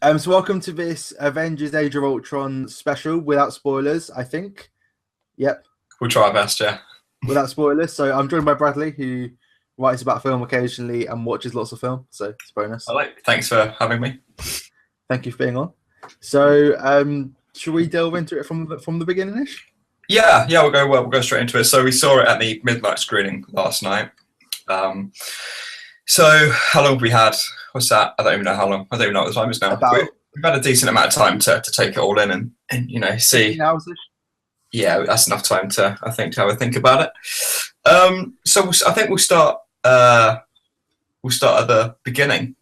So welcome to this Avengers Age of Ultron special without spoilers, I think. Yep, We'll try our best, yeah. without spoilers. So I'm joined by Bradley, who writes about film occasionally and watches lots of film. So it's a bonus. Thanks for having me. Thank you for being on. So should we delve into it from the beginning-ish? Yeah, we'll go straight into it. So we saw it at the midnight screening last night. So how long have we had? What's that? I don't even know how long. I don't even know what the time is now. About We've had a decent amount of time to take it all in and see. 15 hours-ish. Yeah, that's enough time to have a think about it. So I think we'll start at the beginning.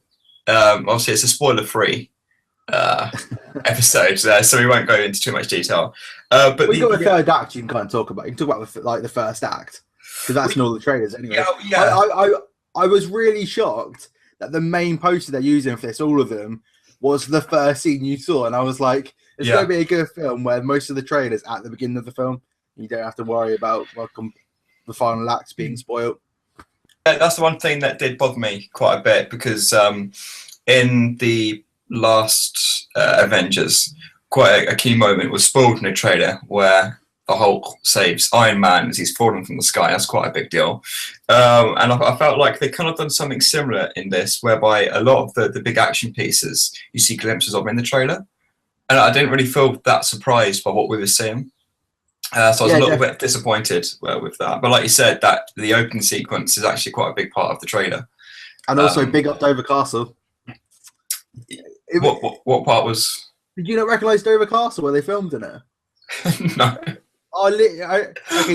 Obviously, it's a spoiler-free episode, so we won't go into too much detail. But We got the third act you can kind of talk about. You can talk about the first act because that's in all the trailers anyway. Yeah. I was really shocked that the main poster they're using for this, all of them, was the first scene you saw, and I was like, "It's going to be a good film where most of the trailers at the beginning of the film, you don't have to worry about the final acts being spoiled." That's the one thing that did bother me quite a bit because in the last Avengers, quite a key moment was spoiled in a trailer where the Hulk saves Iron Man as he's falling from the sky. That's quite a big deal. And I felt like they kind of done something similar in this, whereby a lot of the big action pieces you see glimpses of in the trailer. And I didn't really feel that surprised by what we were seeing. So I was a little bit disappointed with that. But like you said, that the opening sequence is actually quite a big part of the trailer. And also, big up Dover Castle. What part was? Did you not recognise Dover Castle where they filmed in it? No. Okay. I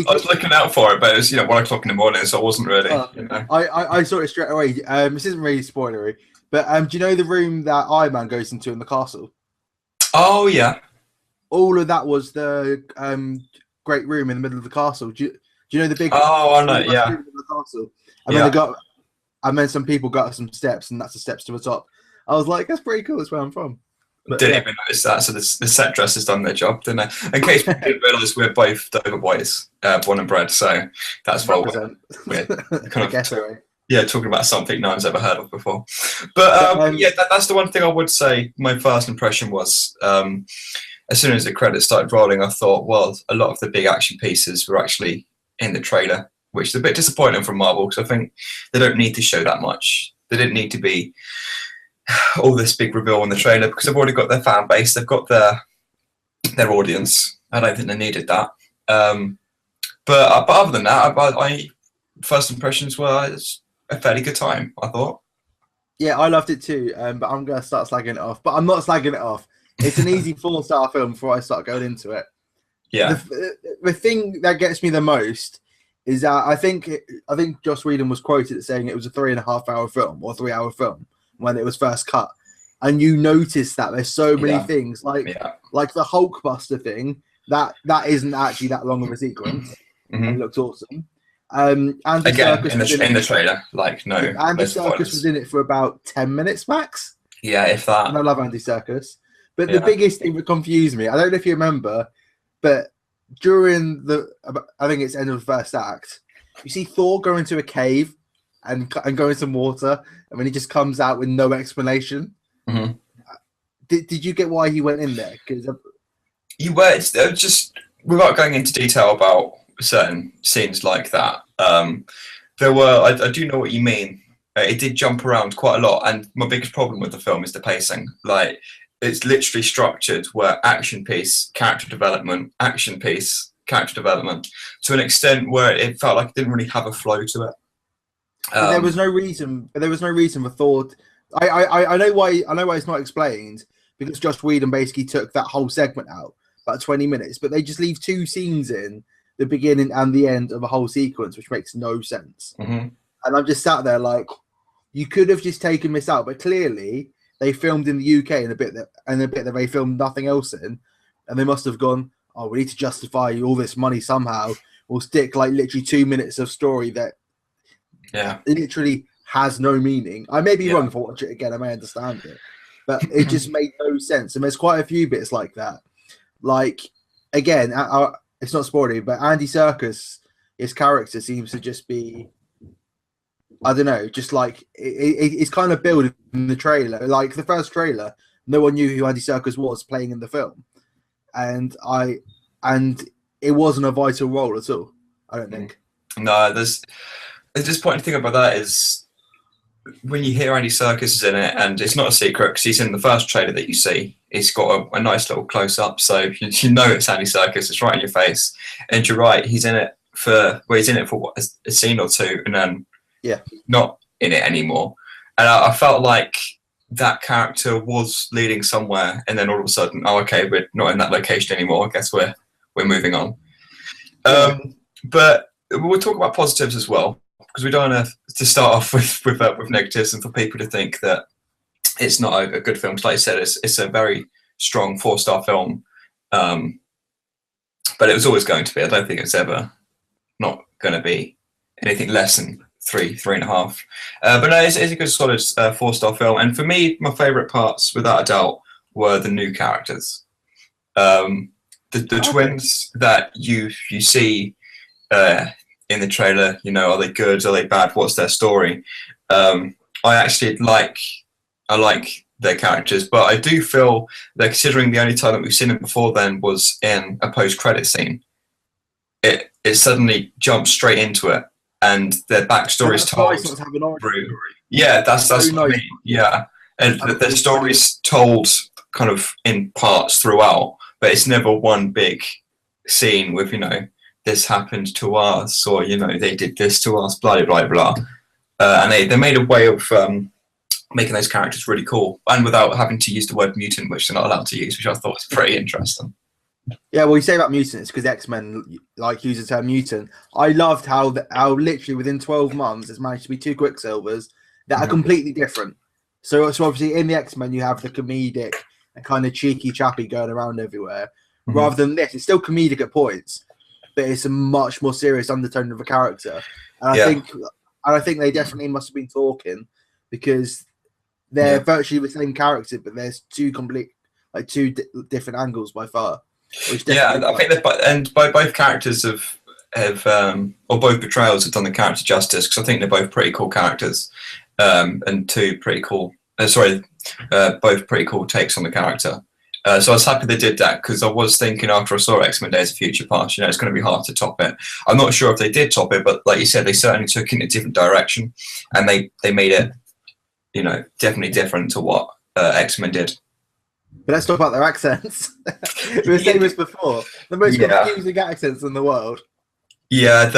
was looking out for it, but it was 1 o'clock in the morning, so I wasn't really. I saw it straight away. This isn't really spoilery, but do you know the room that Iron Man goes into in the castle? Oh yeah. All of that was the great room in the middle of the castle. Do you know the big? Oh, I know. Yeah. Room in the castle. And then some people got some steps, and that's the steps to the top. I was like, that's pretty cool. That's where I'm from. But, didn't even notice that. So the set dress has done their job, didn't they? In case we didn't realise, we're both Dover boys, born and bred. So that's why we're kind of talking about something no one's ever heard of before. But that's the one thing I would say. My first impression was as soon as the credits started rolling, I thought, well, a lot of the big action pieces were actually in the trailer, which is a bit disappointing from Marvel because I think they don't need to show that much. They didn't need to be all this big reveal in the trailer because they've already got their fan base, they've got their audience. I don't think they needed that. But other than that, I first impressions were a fairly good time, I thought. Yeah, I loved it too. But I'm gonna start slagging it off. But I'm not slagging it off. It's an easy 4-star film before I start going into it. Yeah. The thing that gets me the most is that I think Joss Whedon was quoted as saying it was a 3.5-hour film or 3-hour film when it was first cut, and you notice that there's so many things like the Hulkbuster thing that isn't actually that long of a sequence. It looks awesome. Andy Serkis in the trailer, Andy Serkis was in it for about 10 minutes max. Yeah, if that. And I love Andy Serkis, but the biggest thing that confused me, I don't know if you remember, but during I think it's end of the first act, you see Thor go into a cave and go in some water, and when he just comes out with no explanation. Did you get why he went in there? Because just without going into detail about certain scenes like that. I do know what you mean. It did jump around quite a lot, and my biggest problem with the film is the pacing. Like, it's literally structured where action piece, character development, action piece, character development, to an extent where it felt like it didn't really have a flow to it. But there was no reason. There was no reason for Thor. I know why. I know why it's not explained, because Joss Whedon basically took that whole segment out, about 20 minutes. But they just leave 2 scenes in the beginning and the end of a whole sequence, which makes no sense. And I'm just sat there like, you could have just taken this out, but clearly they filmed in the UK in a bit that they filmed nothing else in, and they must have gone, oh, we need to justify all this money somehow. We'll stick like literally 2 minutes of story that literally has no meaning. I may be wrong if I watch it again. I may understand it, but it just made no sense. And there's quite a few bits like that. Like, again, it's not spoilery, but Andy Serkis, his character seems to just be, I don't know, just like it's kind of built in the trailer. Like the first trailer no one knew who Andy Serkis was playing in the film, and it wasn't a vital role at all. I don't think. No, there's the disappointing thing about that is when you hear Andy Serkis is in it, and it's not a secret because he's in the first trailer that you see. He's got a nice little close up, so you know it's Andy Serkis. It's right in your face, and you're right. He's in it for what, a scene or two, and then not in it anymore. And I felt like that character was leading somewhere, and then all of a sudden, oh, okay, we're not in that location anymore. I guess we're moving on. But we'll talk about positives as well, because we don't want to start off with negatives and for people to think that it's not a good film. Like I said, it's a very strong 4-star film, but it was always going to be. I don't think it's ever not going to be anything less than 3.5. But no, it's a good solid 4-star film. And for me, my favourite parts, without a doubt, were the new characters. The twins that you see in the trailer, you know, are they good? Are they bad? What's their story? I actually like their characters, but I do feel that considering the only time that we've seen them before then was in a post-credit scene, it suddenly jumps straight into it, and their backstory is told through. Yeah, that's what I mean. Yeah, and their story's told kind of in parts throughout, but it's never one big scene with, you know, this happened to us, or, you know, they did this to us, blah blah blah. And they made a way of making those characters really cool, and without having to use the word mutant, which they're not allowed to use, which I thought was pretty interesting. Yeah, well, you say about mutants because X-Men like use the term mutant. I loved how literally within 12 months there's managed to be 2 Quicksilvers that are completely different. So obviously in the X-Men you have the comedic and kind of cheeky chappy going around everywhere. Rather than this, it's still comedic at points, but it's a much more serious undertone of a character. And I think they definitely must have been talking, because they're virtually the same character, but there's two different angles by far. I think that both characters or both portrayals have done the character justice, because I think they're both pretty cool characters, and two pretty cool. Both pretty cool takes on the character. So I was happy they did that, because I was thinking after I saw X-Men Days of Future Past, you know, it's going to be hard to top it. I'm not sure if they did top it, but like you said, they certainly took it in a different direction, and they made it, you know, definitely different to what X-Men did. But let's talk about their accents. We were saying this before. The most confusing accents in the world. Yeah,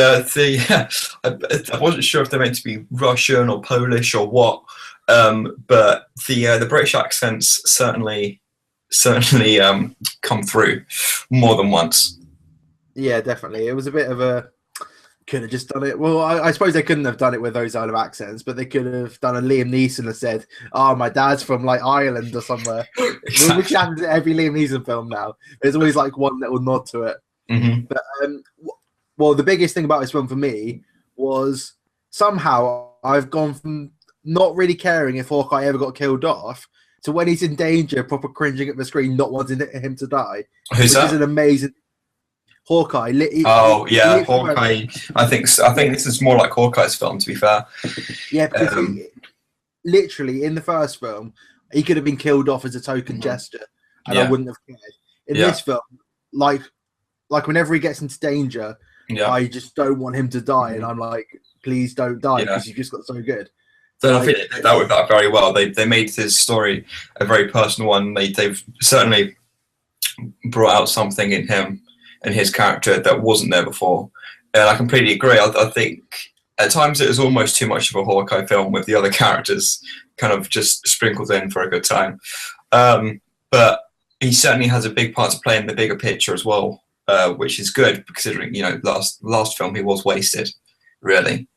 I wasn't sure if they're meant to be Russian or Polish or what, but the British accents certainly come through more than once. Yeah, definitely. It was a bit of a could have just done it. Well, I suppose they couldn't have done it with those kind of accents, but they could have done a Liam Neeson and said, "Oh, my dad's from like Ireland or somewhere," exactly. Which happens in every Liam Neeson film now. There's always like one little nod to it. But well, the biggest thing about this film for me was somehow I've gone from not really caring if Hawkeye ever got killed off to when he's in danger, proper cringing at the screen, not wanting him to die. Who's that? Is an amazing Hawkeye. Hawkeye. I think this is more like Hawkeye's film, to be fair. Yeah, because literally in the first film, he could have been killed off as a token gesture, and I wouldn't have cared. In this film, like whenever he gets into danger, I just don't want him to die, and I'm like, please don't die, because you just got so good. So I think they did that with that very well. They made his story a very personal one. They've certainly brought out something in him and his character that wasn't there before. And I completely agree. I think at times it was almost too much of a Hawkeye film with the other characters kind of just sprinkled in for a good time. But he certainly has a big part to play in the bigger picture as well, which is good considering, you know, last film he was wasted, really.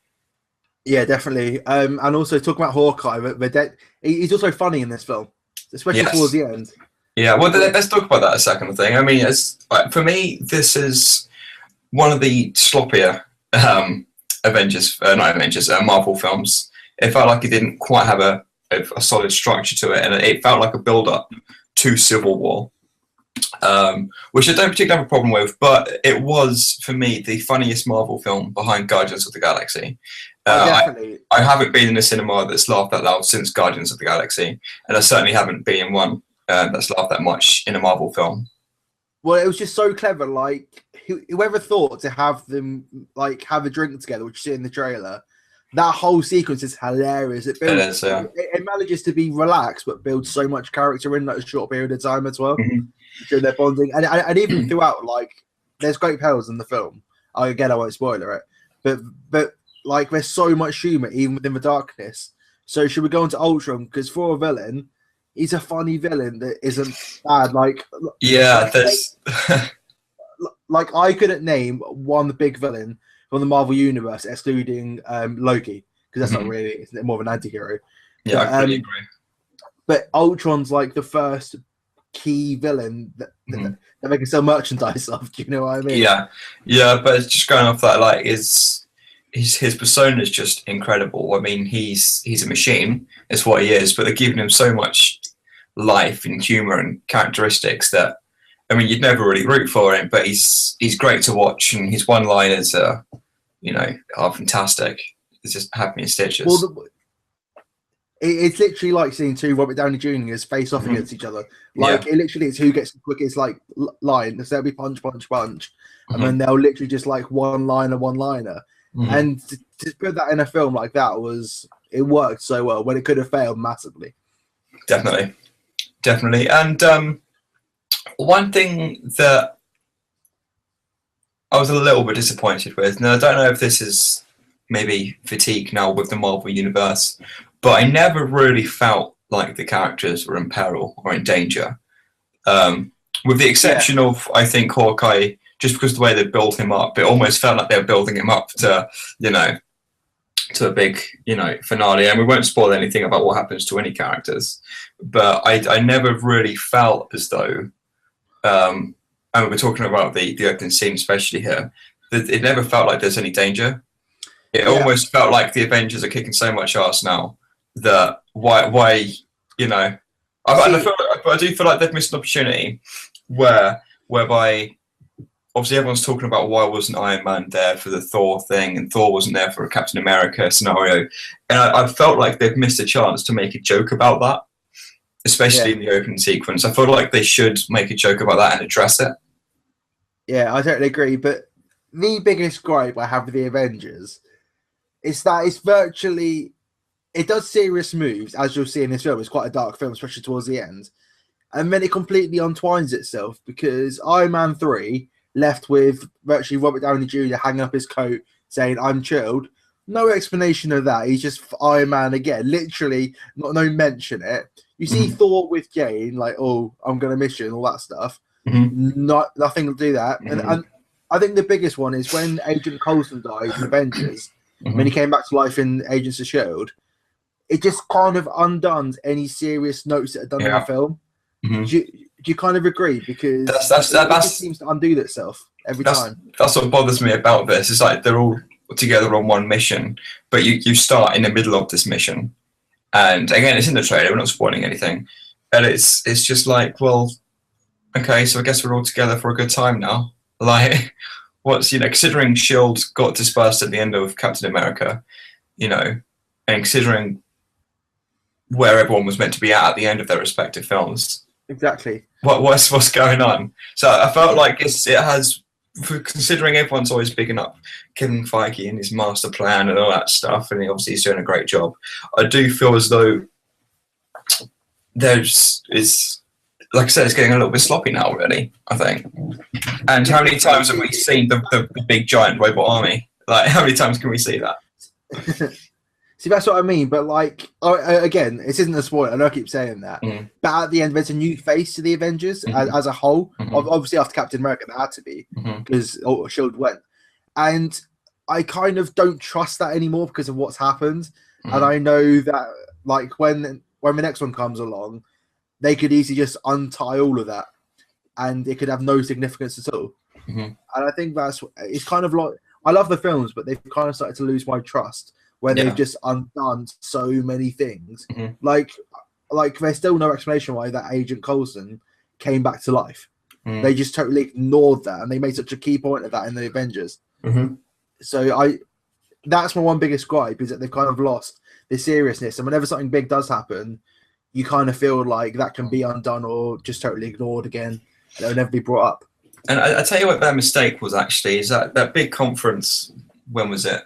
Yeah, definitely. And also talking about Hawkeye, he's also funny in this film, especially towards the end. Yeah, well, let's talk about that a second. Thing. I mean, for me, this is one of the sloppier Marvel films. It felt like it didn't quite have a solid structure to it, and it felt like a build-up to Civil War, which I don't particularly have a problem with. But it was, for me, the funniest Marvel film behind Guardians of the Galaxy. I haven't been in a cinema that's laughed that loud since Guardians of the Galaxy, and I certainly haven't been in one that's laughed that much in a Marvel film. Well, it was just so clever. Like, whoever thought to have them like have a drink together, which you see in the trailer. That whole sequence is hilarious. It builds. It manages to be relaxed, but builds so much character in that short period of time as well. During their bonding, and even throughout, like, there's great perils in the film. Again, I won't spoiler it, but like, there's so much humor even within the darkness. So should we go into Ultron? Because for a villain, he's a funny villain that isn't bad. Like, there's like I couldn't name one big villain from the Marvel universe, excluding Loki, because that's not really, it's more of an anti-hero. Yeah, I completely agree. But Ultron's like the first key villain that they can sell merchandise of. Do you know what I mean? Yeah, but it's just going off that, like, his persona is just incredible. I mean, he's a machine, is what he is, but they're giving him so much life and humor and characteristics that, I mean, you'd never really root for him, but he's great to watch, and his one-liners are fantastic. It's just happy in stitches. Well, it's literally like seeing two Robert Downey Jr.'s face off against each other. Like, it literally is who gets the quickest like line. So they'll be punch, punch, punch, and then they'll literally just like one-liner. And to put that in a film like that it worked so well when it could have failed massively. Definitely. And one thing that I was a little bit disappointed with, and I don't know if this is maybe fatigue now with the Marvel universe, but I never really felt like the characters were in peril or in danger. With the exception of, I think, Hawkeye, just because of the way they built him up, it almost felt like they were building him up to, to a big, finale. And we won't spoil anything about what happens to any characters, but I never really felt as though, and we're talking about the opening scene especially here, that it never felt like there's any danger. It almost felt like the Avengers are kicking so much ass now that why I do feel like they've missed an opportunity whereby obviously everyone's talking about why wasn't Iron Man there for the Thor thing, and Thor wasn't there for a Captain America scenario, and I felt like they've missed a chance to make a joke about that, especially in the opening sequence. I feel like they should make a joke about that and address it. Yeah, I totally agree, but the biggest gripe I have with the Avengers is that it does serious moves, as you'll see in this film. It's quite a dark film, especially towards the end. And then it completely untwines itself, because Iron Man 3 left with virtually Robert Downey Jr. hanging up his coat saying, "I'm chilled." No explanation of that. He's just Iron Man again. Literally, no mention it. You see Thor with Jane, like, "Oh, I'm going to miss you," and all that stuff. Nothing to do that. And I think the biggest one is when Agent Coulson died in Avengers, when he came back to life in Agents of S.H.I.E.L.D., it just kind of undoes any serious notes that are done in the film. Do you kind of agree? Because that just seems to undo itself every time. That's what bothers me about this. It's like they're all together on one mission, but you start in the middle of this mission. And again, it's in the trailer, we're not spoiling anything. And it's just like, well, okay, so I guess we're all together for a good time now. Like, considering S.H.I.E.L.D. got dispersed at the end of Captain America, and considering where everyone was meant to be at the end of their respective films. Exactly. What's going on? So I felt like it has, considering everyone's always bigging up Kevin Feige and his master plan and all that stuff, and obviously he's doing a great job. I do feel as though like I said, it's getting a little bit sloppy now, really, I think. And how many times have we seen the big giant robot army? Like, how many times can we see that? See, that's what I mean. But like, again, this isn't a spoiler. I know I keep saying that. But at the end, there's a new face to the Avengers as a whole. Obviously, after Captain America, there had to be, because S.H.I.E.L.D. went. And I kind of don't trust that anymore because of what's happened. And I know that, like, when the next one comes along, they could easily just untie all of that, and it could have no significance at all. And I think it's kind of like, I love the films, but they've kind of started to lose my trust, where they've just undone so many things. Like there's still no explanation why that Agent Coulson came back to life. They just totally ignored that, and they made such a key point of that in the Avengers. So that's my one biggest gripe, is that they've kind of lost the seriousness. And whenever something big does happen, you kind of feel like that can be undone or just totally ignored again. And it'll never be brought up. And I tell you what their mistake was actually is that big conference. When was it?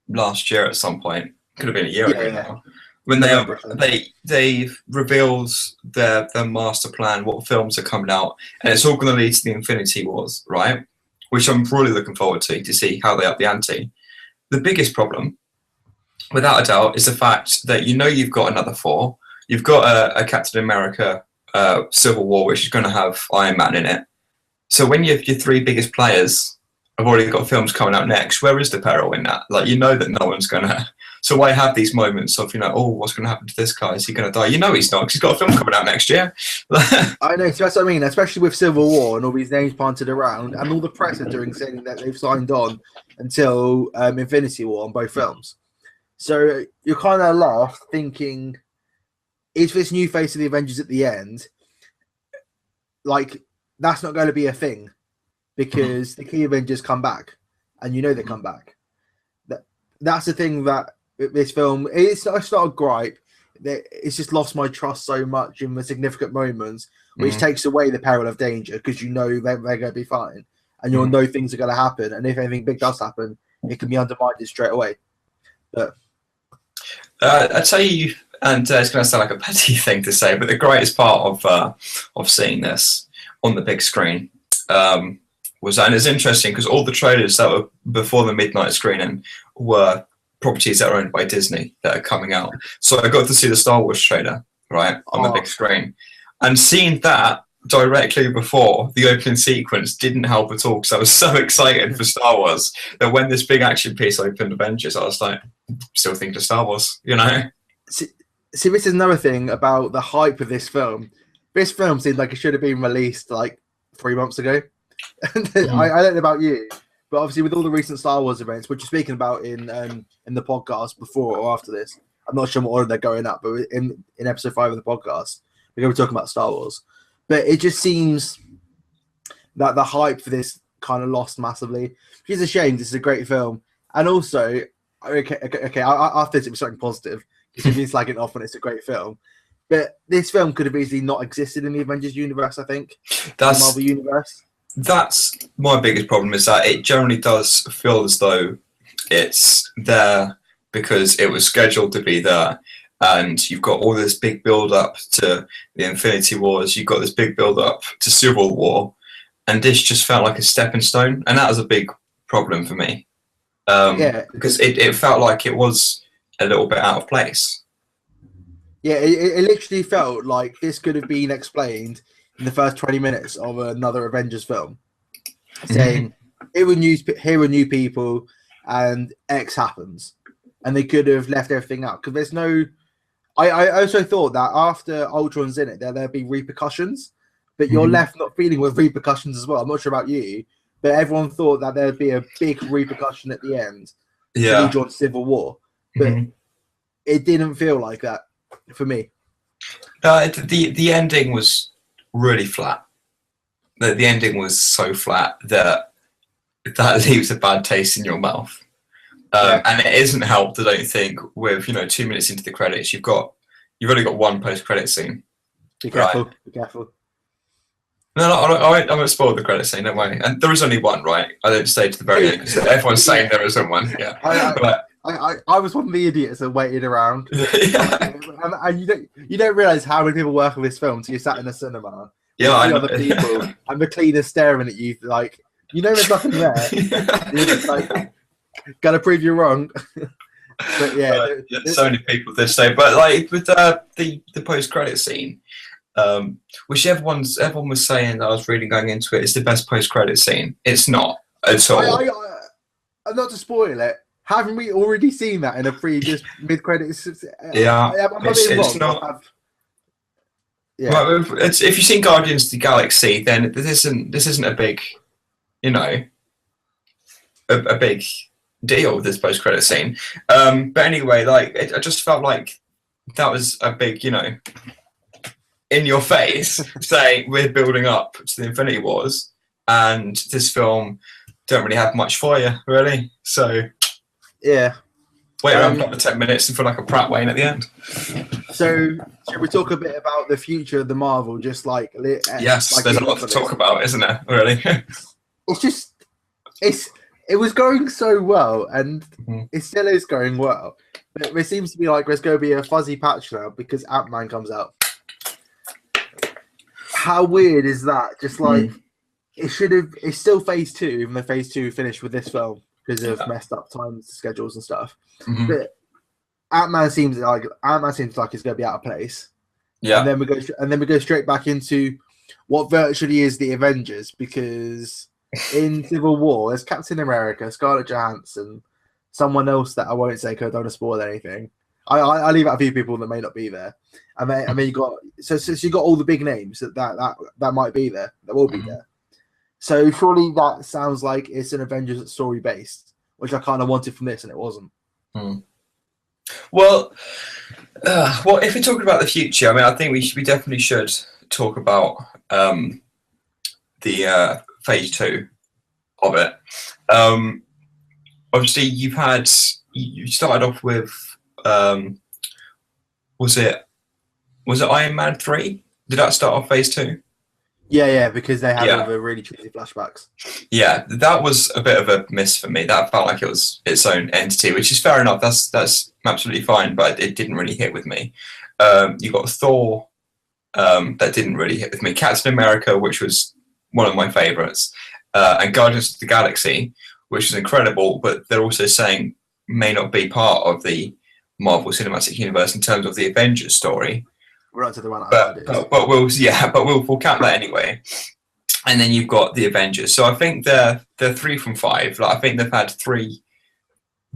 Last year at some point. Could have been a year ago now. When they revealed their master plan, what films are coming out, and it's all going to lead to the Infinity Wars, right? Which I'm really looking forward to see how they up the ante. The biggest problem, without a doubt, is the fact that you've got another 4. You've got a Captain America Civil War, which is going to have Iron Man in it. So when your 3 biggest players have already got films coming out next, where is the peril in that? Like, that no one's going to... So why have these moments of, oh, what's going to happen to this guy? Is he going to die? He's not, because he's got a film coming out next year. I know, so that's what I mean, especially with Civil War and all these names planted around and all the press are doing saying that they've signed on until Infinity War on both films. So you're kind of left thinking, is this new face of the Avengers at the end, like, that's not going to be a thing because the key Avengers come back and they come back. That's the thing that this film, it's not a gripe. It's just lost my trust so much in the significant moments, which takes away the peril of danger because they're going to be fine and you'll know things are going to happen. And if anything big does happen, it can be undermined straight away. But I tell you, and it's going to sound like a petty thing to say, but the greatest part of seeing this on the big screen was, and it's interesting because all the trailers that were before the midnight screening were properties that are owned by Disney that are coming out. So I got to see the Star Wars trailer, right, on the big screen. And seeing that directly before the opening sequence didn't help at all because I was so excited for Star Wars that when this big action piece opened, Avengers, I was like, still thinking of Star Wars, See, this is another thing about the hype of this film. This film seemed like it should have been released like 3 months ago. I don't know about you, but obviously with all the recent Star Wars events, which you're speaking about in the podcast before or after this, I'm not sure what order they're going up, but in episode 5 of the podcast, we're going to be talking about Star Wars. But it just seems that the hype for this kind of lost massively, which is a shame. This is a great film. And also, after this, it was something positive, because it's like it off when it's a great film. But this film could have easily not existed in the Avengers universe, I think. That's the Marvel universe. That's my biggest problem, is that it generally does feel as though it's there because it was scheduled to be there. And you've got all this big build-up to the Infinity Wars. You've got this big build-up to Civil War. And this just felt like a stepping stone. And that was a big problem for me. Because it felt like it was a little bit out of place. Yeah, it literally felt like this could have been explained in the first 20 minutes of another Avengers film. Saying, here are new people and X happens. And they could have left everything out. Because there's no... I also thought that after Ultron's in it, there'd be repercussions. But you're left not feeling with repercussions as well. I'm not sure about you. But everyone thought that there'd be a big repercussion at the end. Yeah. To lead you on Civil War. But it didn't feel like that for me. The ending was really flat. The ending was so flat that leaves a bad taste in your mouth. And it isn't helped, I don't think, with 2 minutes into the credits, you've only got one post-credit scene. Be careful. Right? Be careful. No, I won't spoil the credit scene, don't worry. And there is only one, right? I don't stay to the very end because everyone's saying there isn't one. Yeah. I was one of the idiots that waited around. And you don't realise how many people work on this film until you sat in the cinema. Yeah, I know. Other people and the cleaner staring at you like, there's nothing there. You're just like, gotta prove you're wrong. But so many people this say, but like with the post credit scene, which everyone was saying that I was reading going into it, it's the best post credit scene. It's not at all. Not to spoil it. Haven't we already seen that in a previous mid credits? Yeah, it's not. Yeah. Well, if you've seen Guardians of the Galaxy, then this isn't a big, a big deal, this post-credit scene. But anyway, I just felt like that was a big, in your face saying we're building up to the Infinity Wars, and this film don't really have much for you, really. So yeah, wait around for 10 minutes and feel like a Pratt Wayne at the end. So, should we talk a bit about the future of the Marvel? Just like yes, like there's a lot to talk about, isn't there? Really, it was going so well, and it still is going well. But it seems to be like there's going to be a fuzzy patch now because Ant-Man comes out. How weird is that? Just like it should have. It's still Phase 2, even though Phase 2 finished with this film because of messed up time schedules and stuff. But Ant-Man seems like it's going to be out of place. Yeah, and then we go straight back into what virtually is the Avengers, because in Civil War there's Captain America, Scarlett Johansson, someone else that I won't say because I don't want to spoil anything. I leave out a few people that may not be there. I mean you got so you got all the big names that might be there, that will be there. So surely that sounds like it's an Avengers story based, which I kind of wanted from this, and it wasn't. Well, if we're talking about the future, I mean, I think we definitely should talk about the Phase 2 of it. Obviously, you started off with was it Iron Man 3? Did that start off Phase 2? Yeah, because they had all the really cheesy flashbacks. Yeah, that was a bit of a miss for me. That felt like it was its own entity, which is fair enough. That's absolutely fine, but it didn't really hit with me. You got Thor, that didn't really hit with me. Captain America, which was one of my favourites, and Guardians of the Galaxy, which is incredible, but they're also saying may not be part of the Marvel Cinematic Universe in terms of the Avengers story. We're on to the one. But we'll count that anyway. And then you've got the Avengers. So I think they're 3 from 5. Like, I think they've had 3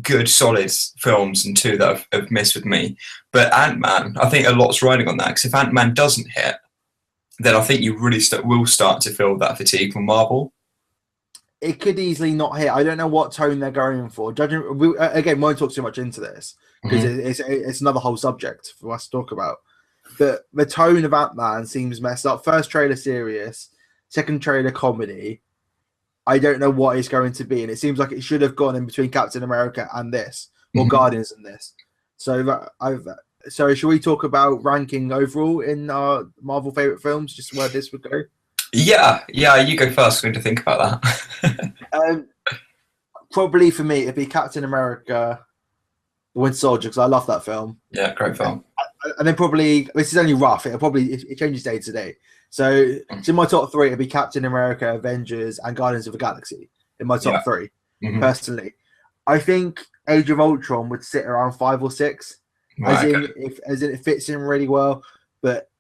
good, solid films and 2 that have missed with me. But Ant-Man, I think a lot's riding on that, because if Ant-Man doesn't hit, then I think you really will start to feel that fatigue from Marvel. It could easily not hit. I don't know what tone they're going for. We won't talk too much into this because it's another whole subject for us to talk about. But the tone of Ant-Man seems messed up. First trailer serious, second trailer comedy. I don't know what it's going to be, and it seems like it should have gone in between Captain America and this, or Guardians and this. So should we talk about ranking overall in our Marvel favorite films, just where this would go? Yeah, you go first. I'm going to think about that. Probably for me, it'd be Captain America, The Winter Soldier, because I love that film. Yeah, great film. And then probably, this is only rough, it changes day to day. So in my top 3, it'd be Captain America, Avengers, and Guardians of the Galaxy in my top 3, personally. I think Age of Ultron would sit around 5 or 6, as in it fits in really well. But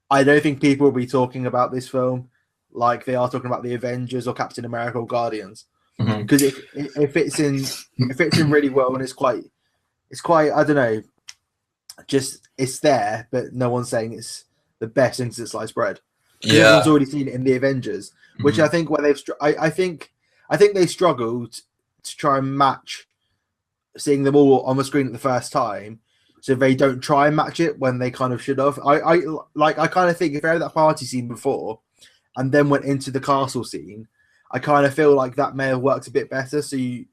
I don't think people will be talking about this film like they are talking about the Avengers or Captain America or Guardians, because it fits in really well, and it's quite I don't know, just it's there, but no one's saying it's the best since sliced bread. Everyone's already seen it in the Avengers, which I think where I think they struggled to try and match seeing them all on the screen at the first time, so they don't try and match it when they kind of should have. I kind of think if they had that party scene before and then went into the castle scene, I kind of feel like that may have worked a bit better. So you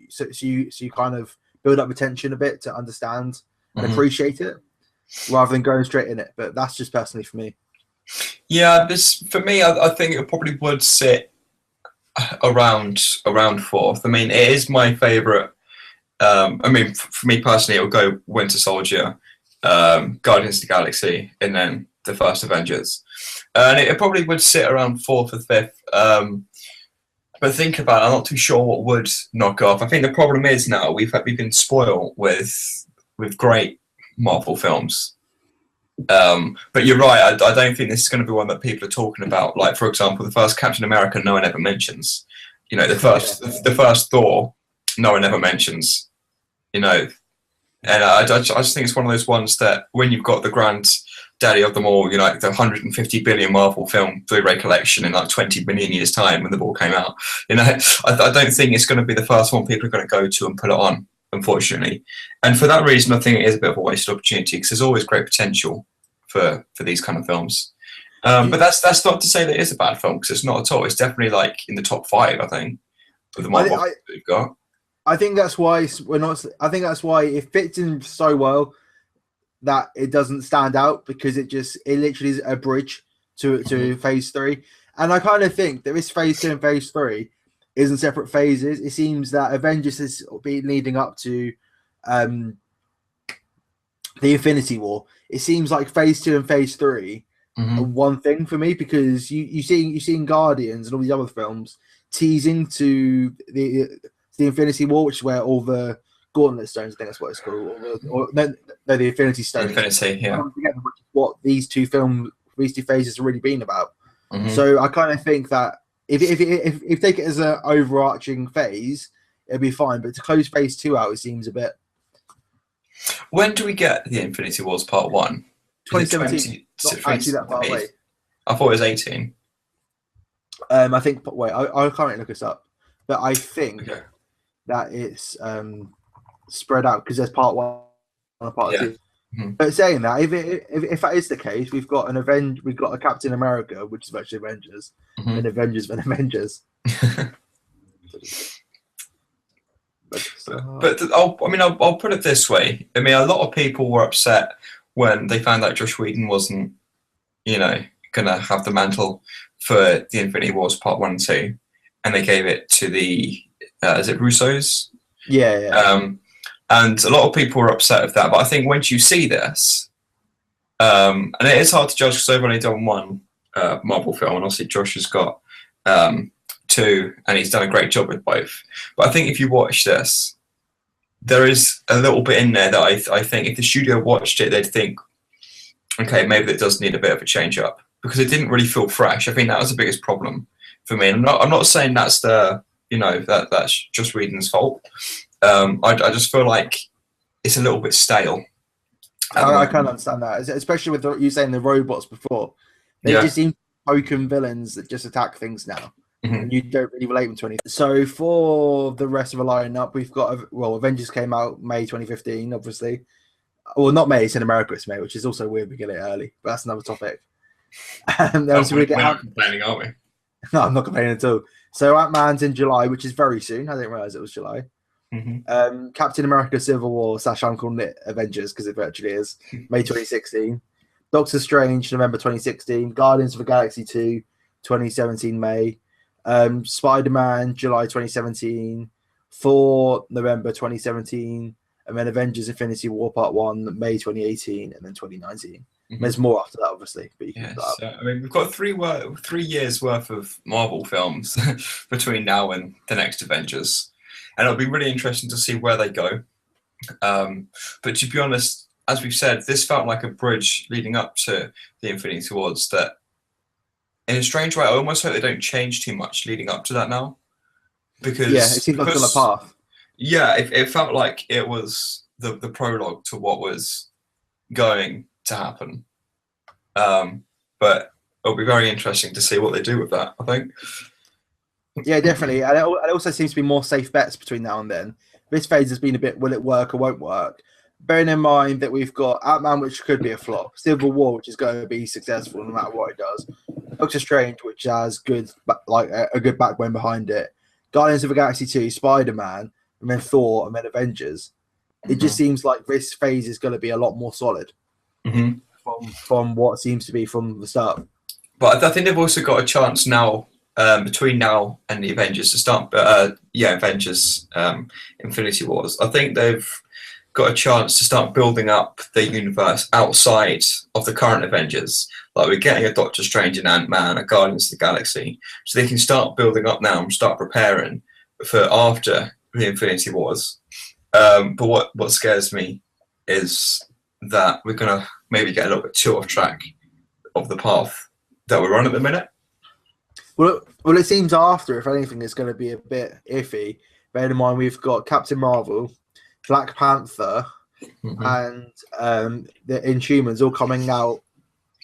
kind of build up the tension a bit to understand and appreciate it, rather than going straight in it. But that's just personally for me. Yeah, for me, I think it probably would sit around 4th. I mean, it is my favourite. I mean, for me personally, it would go Winter Soldier, Guardians of the Galaxy, and then the first Avengers. And it probably would sit around 4th or 5th. But think about it, I'm not too sure what would knock off. I think the problem is now we've been spoiled with great Marvel films. But you're right, I don't think this is going to be one that people are talking about. Like, for example, the first Captain America, no one ever mentions. You know, the first Thor, no one ever mentions. You know, and I just think it's one of those ones that when you've got the granddaddy of them all, you know, like the 150 billion Marvel film Blu-ray collection in like 20 million years' time when the ball came out, you know, I don't think it's going to be the first one people are going to go to and put it on, unfortunately. And for that reason, I think it is a bit of a wasted opportunity, because there's always great potential for these kind of films. But that's not to say that it is a bad film, because it's not at all. It's definitely like in the top 5, I think, of the Marvel that we've got. I think that's why we're not. I think that's why it fits in so well that it doesn't stand out, because it literally is a bridge to phase 3. And I kind of think that this phase 2 and phase 3 is in separate phases. It seems that Avengers has been leading up to the Infinity War. It seems like phase 2 and phase 3 are one thing for me, because you see Guardians and all these other films teasing to the Infinity War, which is where all the Gauntlet Stones, I think that's what it's called, no, the Infinity Stones. Infinity, yeah. What these two phases have really been about. So I kind of think that if you take it as an overarching phase, it'll be fine. But to close phase 2 out, it seems a bit. When do we get the Infinity Wars Part 1? 2017. Not actually that far away. I thought it was 18. I think. Wait, I can't look this up, but I think that it's spread out, because there's Part 1 and Part 2. But saying that, if that is the case, we've got a Captain America, which is actually Avengers, and Avengers, then Avengers. But I'll put it this way. I mean, a lot of people were upset when they found out Joss Whedon wasn't, gonna have the mantle for the Infinity Wars Part 1 and 2, and they gave it to the is it Russos? Yeah. And a lot of people were upset with that. But I think once you see this, and it is hard to judge because I've only done one Marvel film, and obviously Josh has got 2, and he's done a great job with both. But I think if you watch this, there is a little bit in there that I think if the studio watched it, they'd think, okay, maybe it does need a bit of a change up, because it didn't really feel fresh. I think that was the biggest problem for me. And I'm not saying that's that's just Whedon's fault. I just feel like it's a little bit stale. I can't understand that, especially with you saying the robots before. They just seem token villains that just attack things now. And you don't really relate them to anything. So for the rest of the lineup, we've got Avengers came out May 2015, obviously. Well, not May, it's in America, it's May, which is also weird we get it early, but that's another topic. We're not complaining, are we? No, I'm not complaining at all. So Ant-Man's in July, which is very soon. I didn't realize it was July. Captain America Civil War / I'm calling it Avengers because it virtually is, May 2016. Doctor Strange, November 2016. Guardians of the Galaxy 2, 2017 May. Spider-Man, July 2017. Thor, November 2017. And then Avengers Infinity War Part 1, May 2018, and then 2019. There's more after that, obviously. But you can so, I mean, we've got 3 years worth of Marvel films between now and the next Avengers. And it'll be really interesting to see where they go. But to be honest, as we've said, this felt like a bridge leading up to the Infinity Wars that, in a strange way, I almost hope they don't change too much leading up to that now. Because it seems like it's on a path. Yeah, it felt like it was the prologue to what was going to happen. But it'll be very interesting to see what they do with that, I think. Yeah, definitely. And it also seems to be more safe bets between now and then. This phase has been a bit, will it work or won't work? Bearing in mind that we've got Ant-Man, which could be a flop. Civil War, which is going to be successful no matter what it does. Doctor Strange, which has a good backbone behind it. Guardians of the Galaxy 2, Spider-Man, and then Thor, and then Avengers. It just seems like this phase is going to be a lot more solid from what seems to be from the start. But I think they've also got a chance now, between now and the Avengers, to start. Avengers, Infinity Wars. I think they've got a chance to start building up the universe outside of the current Avengers. Like we're getting a Doctor Strange and Ant-Man, a Guardians of the Galaxy, so they can start building up now and start preparing for after the Infinity Wars. But what scares me is that we're gonna maybe get a little bit too off track of the path that we're on at the minute. Well, it seems after, if anything, it's going to be a bit iffy. Bear in mind, we've got Captain Marvel, Black Panther, and the Inhumans all coming out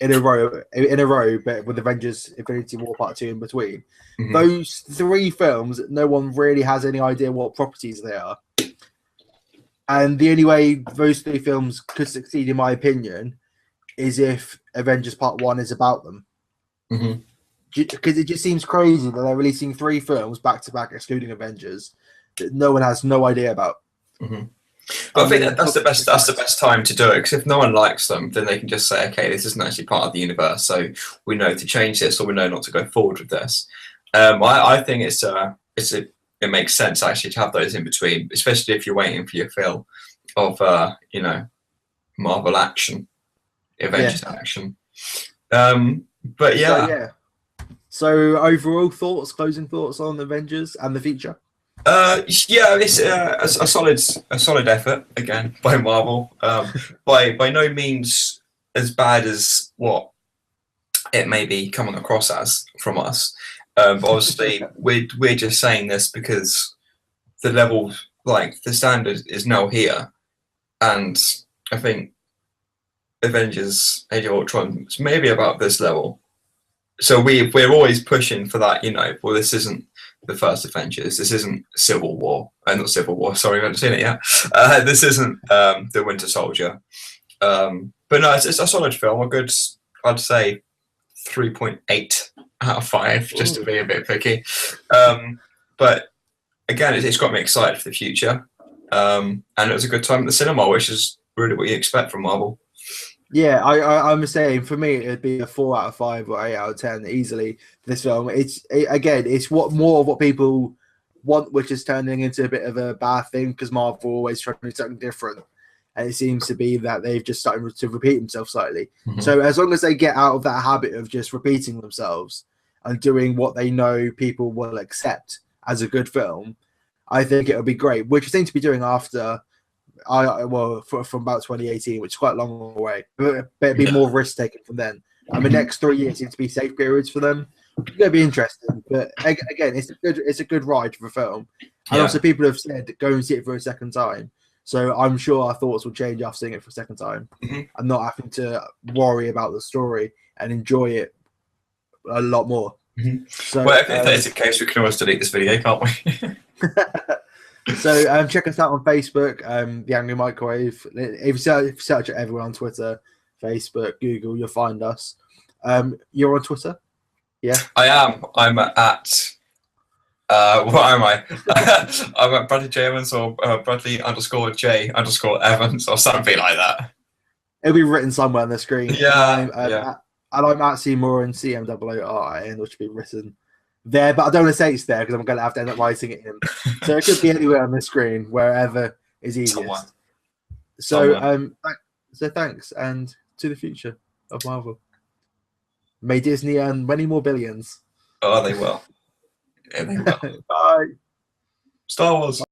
in a row, but with Avengers Infinity War Part 2 in between. Those 3 films, no one really has any idea what properties they are. And the only way those 3 films could succeed, in my opinion, is if Avengers Part 1 is about them. Because it just seems crazy that they're releasing 3 films back to back, excluding Avengers, no one has no idea about. But I think that's the best time to do it, because if no one likes them, then they can just say, okay, this isn't actually part of the universe, so we know to change this, or we know not to go forward with this. I think it makes sense actually to have those in between, especially if you're waiting for your fill of Marvel action, Avengers action. But yeah. So overall closing thoughts on Avengers and the future. It's a solid effort again by Marvel. By no means as bad as what it may be coming across as from us. But obviously, we're just saying this because the level, like the standard, is now here, and I think Avengers: Age of Ultron is maybe about this level. So we're always pushing for that. Well, this isn't the first Avengers. This isn't Civil War. Not Civil War. Sorry, I haven't seen it yet. This isn't the Winter Soldier. But no, it's a solid film. A good, I'd say, 3.8 out of 5, just to be a bit picky. But again, it's got me excited for the future. And it was a good time at the cinema, which is really what you expect from Marvel. Yeah, I'm saying for me it'd be a 4 out of 5 or 8 out of 10 easily. This film, it's more of what people want, which is turning into a bit of a bad thing because Marvel always trying to do something different, and it seems to be that they've just started to repeat themselves slightly. So as long as they get out of that habit of just repeating themselves and doing what they know people will accept as a good film, I think it'll be great. Which they seem to be doing after. From about 2018, which is quite a long way. But it'd be more risk taking from then. The next 3 years seem to be safe periods for them. It's going to be interesting, but again, it's a good ride for a film. And also, people have said go and see it for a second time. So I'm sure our thoughts will change after seeing it for a second time, and not having to worry about the story and enjoy it a lot more. So, well, if that's the case, we can always delete this video, can't we? So check us out on Facebook, The Angry Microwave. If you search it everywhere on Twitter, Facebook, Google, you'll find us. You're on Twitter? Yeah? I am. I'm at... what am I? I'm at Bradley J. Evans or Bradley_J_Evans or something like that. It'll be written somewhere on the screen. Yeah. And I'm at Moorin, CMOORIN, which will be written there, but I don't want to say it's there because I'm going to have to end up writing it in. So it could be anywhere on the screen, wherever is easiest. So thanks, and to the future of Marvel. May Disney earn many more billions. Oh, they will. Yeah, they will. Bye. Star Wars.